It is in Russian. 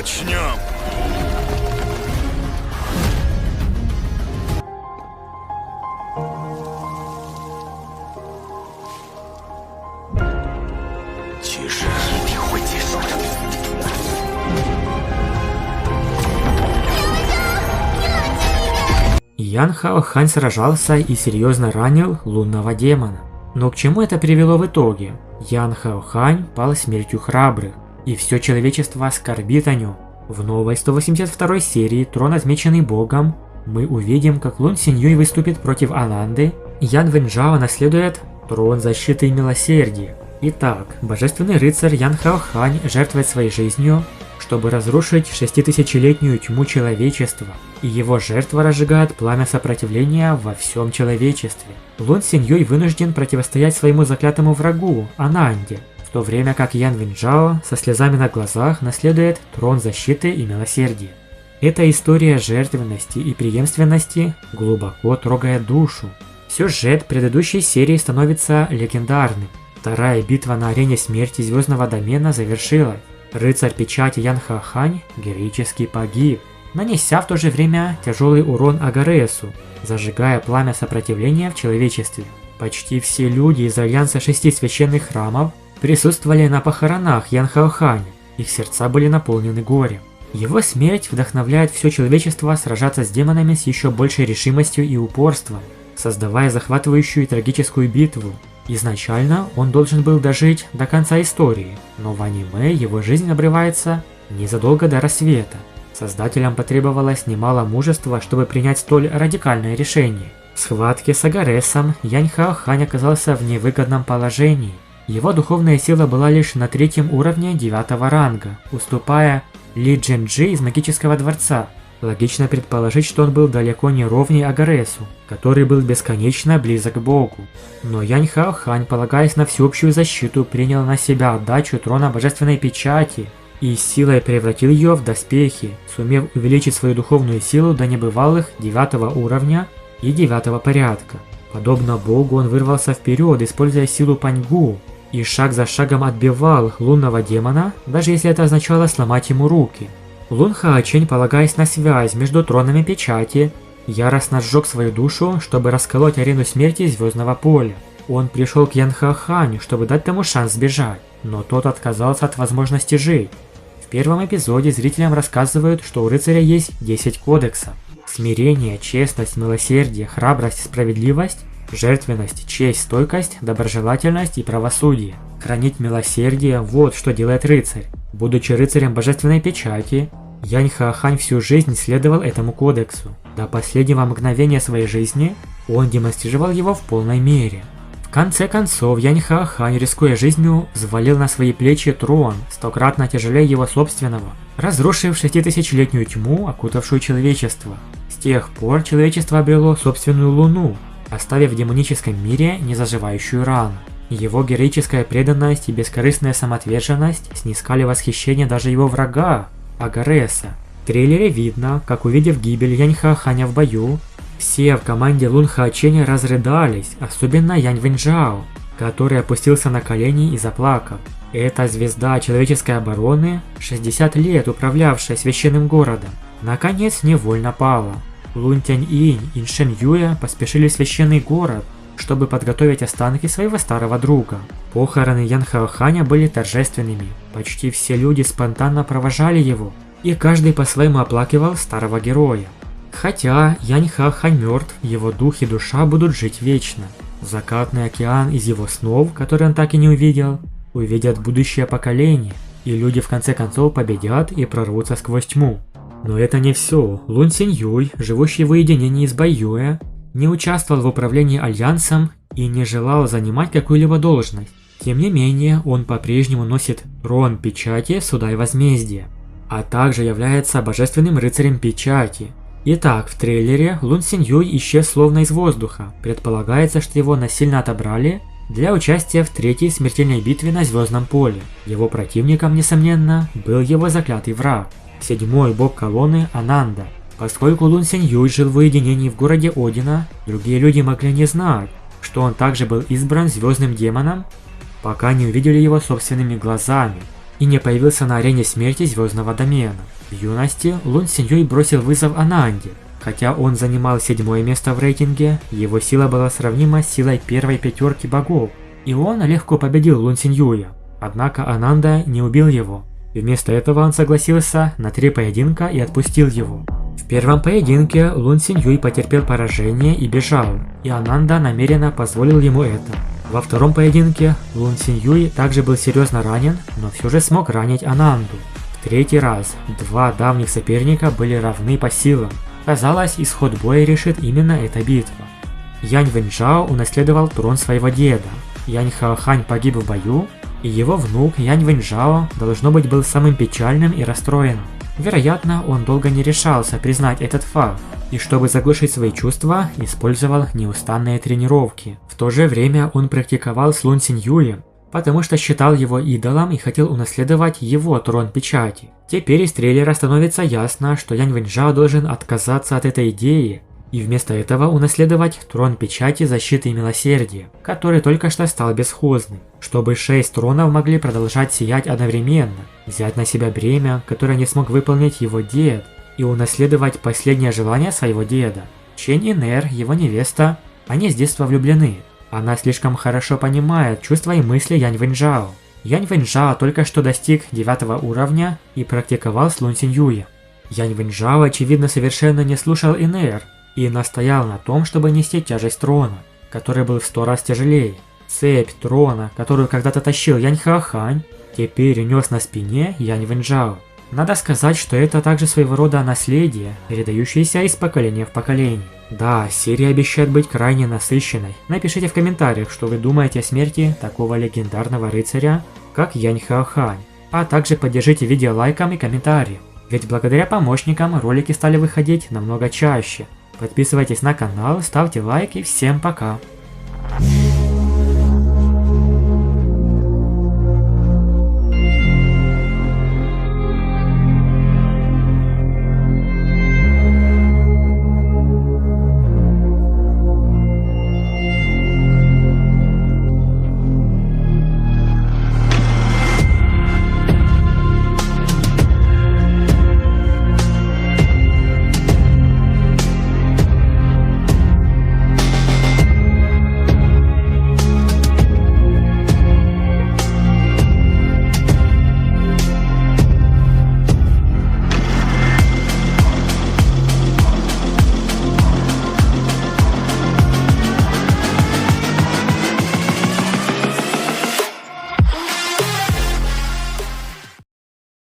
Начнем! Тише. Ян Хао Хань сражался и серьезно ранил лунного демона. Но к чему это привело в итоге? Ян Хао Хань пал смертью храбрых, и все человечество скорбит о нем. В новой 182 серии «Трон, отмеченный Богом» мы увидим, как Лун Синьюй выступит против Ананды, Ян Вэньчжао наследует трон защиты и милосердия. Итак, божественный рыцарь Ян Хао Хань жертвует своей жизнью, чтобы разрушить 6000-летнюю тьму человечества, и его жертва разжигает пламя сопротивления во всем человечестве. Лун Синьюй вынужден противостоять своему заклятому врагу, Ананде, в то время как Ян Вэньчжао со слезами на глазах наследует трон защиты и милосердия. Эта история жертвенности и преемственности глубоко трогает душу. Сюжет предыдущей серии становится легендарным. Вторая битва на арене смерти Звездного домена завершилась. Рыцарь печати Ян Хао Хань героически погиб, нанеся в то же время тяжелый урон Агаресу, зажигая пламя сопротивления в человечестве. Почти все люди из Альянса 6 священных храмов присутствовали на похоронах Ян Хао Ханя, их сердца были наполнены горем. Его смерть вдохновляет все человечество сражаться с демонами с еще большей решимостью и упорством, создавая захватывающую и трагическую битву. Изначально он должен был дожить до конца истории, но в аниме его жизнь обрывается незадолго до рассвета. Создателям потребовалось немало мужества, чтобы принять столь радикальное решение. В схватке с Агаресом Ян Хао Хань оказался в невыгодном положении. Его духовная сила была лишь на 3-м уровне 9-го ранга, уступая Ли Джен-Джи из магического дворца. Логично предположить, что он был далеко не ровней Агаресу, который был бесконечно близок к Богу. Но Ян Хао Хань, полагаясь на всеобщую защиту, принял на себя отдачу трона божественной печати и силой превратил ее в доспехи, сумев увеличить свою духовную силу до небывалых 9-го уровня и 9-го порядка. Подобно Богу, он вырвался вперед, используя силу Паньгу, и шаг за шагом отбивал лунного демона, даже если это означало сломать ему руки. Лун Хаочень, полагаясь на связь между тронами печати, яростно сжег свою душу, чтобы расколоть арену смерти Звездного поля. Он пришел к Ян Хао Ханю, чтобы дать тому шанс сбежать, но тот отказался от возможности жить. В первом эпизоде зрителям рассказывают, что у рыцаря есть 10 кодексов: смирение, честность, милосердие, храбрость, справедливость, жертвенность, честь, стойкость, доброжелательность и правосудие. Хранить милосердие – вот что делает рыцарь. Будучи рыцарем божественной печати, Ян Хао Хань всю жизнь следовал этому кодексу. До последнего мгновения своей жизни он демонстрировал его в полной мере. В конце концов, Ян Хао Хань, рискуя жизнью, взвалил на свои плечи трон, 100-кратно тяжелее его собственного, разрушив 6000-летнюю тьму, окутавшую человечество. С тех пор человечество обрело собственную луну, оставив в демоническом мире незаживающую рану. Его героическая преданность и бескорыстная самоотверженность снискали восхищение даже его врага, Агареса. В трейлере видно, как, увидев гибель Ян Хао Ханя в бою, все в команде Лун Хаоченя разрыдались, особенно Ян Вэньчжао, который опустился на колени и заплакал. Эта звезда человеческой обороны, 60 лет управлявшая священным городом, наконец невольно пала. Лун Тянь-Инь и Ин Шэн Юя поспешили в священный город, чтобы подготовить останки своего старого друга. Похороны Ян Хао Ханя были торжественными, почти все люди спонтанно провожали его, и каждый по-своему оплакивал старого героя. Хотя Ян Хао Хань мертв, его дух и душа будут жить вечно. Закатный океан из его снов, который он так и не увидел, увидят будущее поколение, и люди в конце концов победят и прорвутся сквозь тьму. Но это не все. Лун Синьюй, живущий в уединении с Бэйюэ, не участвовал в управлении Альянсом и не желал занимать какую-либо должность. Тем не менее, он по-прежнему носит трон печати суда и возмездия, а также является божественным рыцарем печати. Итак, в трейлере Лун Синьюй исчез словно из воздуха. Предполагается, что его насильно отобрали для участия в 3-й смертельной битве на Звездном поле. Его противником, несомненно, был его заклятый враг, 7-й бог колонны Ананда. Поскольку Лун Синьюй жил в уединении в городе Одина, другие люди могли не знать, что он также был избран звездным демоном, пока не увидели его собственными глазами. и не появился на арене смерти звездного домена. В юности Лун Синьюй бросил вызов Ананде. Хотя он занимал 7-е место в рейтинге, его сила была сравнима с силой первой пятерки богов, и он легко победил Лун Синьюя. Однако Ананда не убил его. Вместо этого он согласился на 3 поединка и отпустил его. В первом поединке Лун Синьюй потерпел поражение и бежал, и Ананда намеренно позволил ему это. Во втором поединке Лун Синьюй также был серьезно ранен, но все же смог ранить Ананду. В третий раз 2 давних соперника были равны по силам. Казалось, исход боя решит именно эта битва. Янь Вэньчжао унаследовал трон своего деда. Янь Хаохань погиб в бою, и его внук Янь Вэньчжао, должно быть, был самым печальным и расстроенным. Вероятно, он долго не решался признать этот факт, и чтобы заглушить свои чувства, использовал неустанные тренировки. В то же время он практиковал с Лун Синьюем, потому что считал его идолом и хотел унаследовать его трон печати. Теперь из трейлера становится ясно, что Янь Вэньчжао должен отказаться от этой идеи и вместо этого унаследовать трон печати защиты и милосердия, который только что стал бесхозным, чтобы 6 тронов могли продолжать сиять одновременно, взять на себя бремя, которое не смог выполнить его дед, и унаследовать последнее желание своего деда. Чэнь Инэр, его невеста, они с детства влюблены. Она слишком хорошо понимает чувства и мысли Янь Вэньчжао. Янь Вэньчжао только что достиг 9 уровня и практиковал с Лун Синьюем. Янь Вэньчжао, очевидно, совершенно не слушал Инэр и настоял на том, чтобы нести тяжесть трона, который был в 100 раз тяжелее. Цепь трона, которую когда-то тащил Янь Хаохань, теперь нес на спине Янь Вэньчжао. Надо сказать, что это также своего рода наследие, передающееся из поколения в поколение. Да, серия обещает быть крайне насыщенной. Напишите в комментариях, что вы думаете о смерти такого легендарного рыцаря, как Янь Хаохань. А также поддержите видео лайком и комментарием, ведь благодаря помощникам ролики стали выходить намного чаще. Подписывайтесь на канал, ставьте лайки, всем пока!